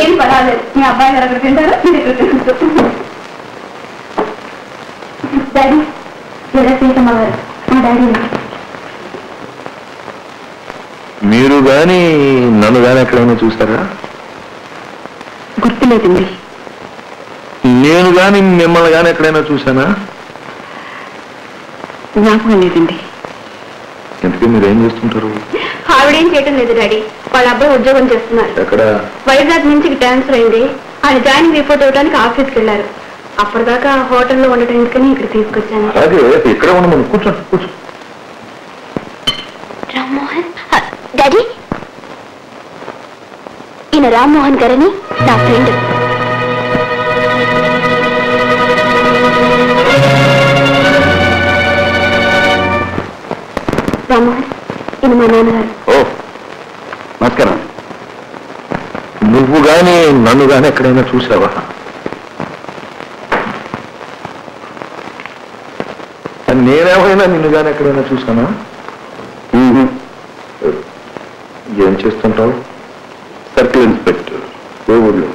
ఏం పర్వాలేదు మీ అబ్బాయి గారు అక్కడ తింటారు డాడీ సీతమ్మ గారు మా డాడీ మీరు గాని నన్ను గాని ఎక్కడైనా చూస్తారా? గుర్తులేదండి. నేను గాని మిమ్మల్ని గాని ఎక్కడైనా చూసానా? జ్ఞాపకం లేదండి. ఎందుకు మీరేం చేస్తుంటారు? ఆవిడేం చేయటం లేదు డాడీ, వాళ్ళ అబ్బాయి ఉద్యోగం చేస్తున్నారు. ఎక్కడ? వైజాగ్ నుంచి ట్రాన్స్ఫర్ అయింది. ఆయన జాయినింగ్ రిపోర్ట్ ఇవ్వడానికి ఆఫీస్కి వెళ్ళారు. అప్పటిదాకా హోటల్లో ఉండటం ఎందుకని ఇక్కడ తీసుకొచ్చాను. అదే ఇక్కడ ఉండమని కూర్చోండి కూర్చో. రామ్మోహన్ డాడీ, ఈయన రామ్మోహన్ గారని నా ఫ్రెండ్. రామ్మోహన్ ఈయన మా నాన్నగారు. ఓ నమస్కారం. నువ్వు గాని నన్ను గాని ఎక్కడైనా చూసావా? నేనేమైనా నిన్ను గాని ఎక్కడైనా చూసానా? ఏం చేస్తుంటావు? Circle inspector. ఏ ఊళ్ళో?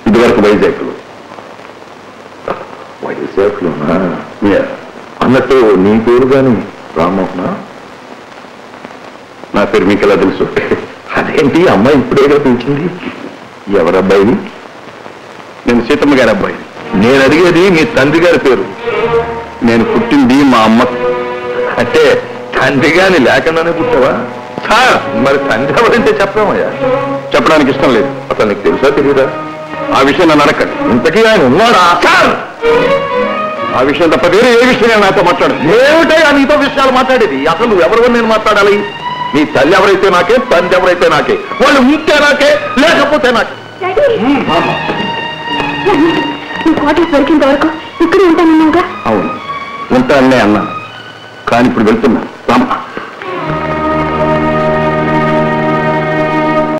ఇదివరకు వైజాగ్లో. వైజాగ్లోనా? అన్నట్టు నీ పేరు గాని రామ్మోహనా? నా పేరు మీకు ఎలా తెలుసు? అదేంటి అమ్మాయి ఇప్పుడేగా పిలిచింది. ఎవరబ్బాయి? నేను సీతమ్మ గారి అబ్బాయి. నేను అడిగేది మీ తండ్రి గారి పేరు. నేను పుట్టింది మా అమ్మ. అంటే తండ్రి గాని లేకుండానే పుట్టావా? సార్ మరి తండ్రి ఎవరంటే చెప్పామయ్యా. చెప్పడానికి ఇష్టం లేదు. అసలు నీకు తెలుసా తెలియదా? ఆ విషయం నన్ను అడగండి. ఇంతకీ ఆయన ఉన్నాడా? సార్ ఆ విషయం తప్ప వేరే ఏ విషయం నేను నాతో మాట్లాడు. ఏమిటయ్యా నీతో విషయాలు మాట్లాడేది? అసలు ఎవరివో నేను మాట్లాడాలి? నీ తల్లి ఎవరైతే నాకే, తండ్రి ఎవరైతే నాకే. వాళ్ళు ఉంటే నాకే, లేకపోతే నాకే. క్వార్టర్స్ దొరికినంత వరకు ఇక్కడే ఉంటానన్నాగా. అవును ఉంటానే అన్నా, కానీ ఇప్పుడు వెళ్తున్నా.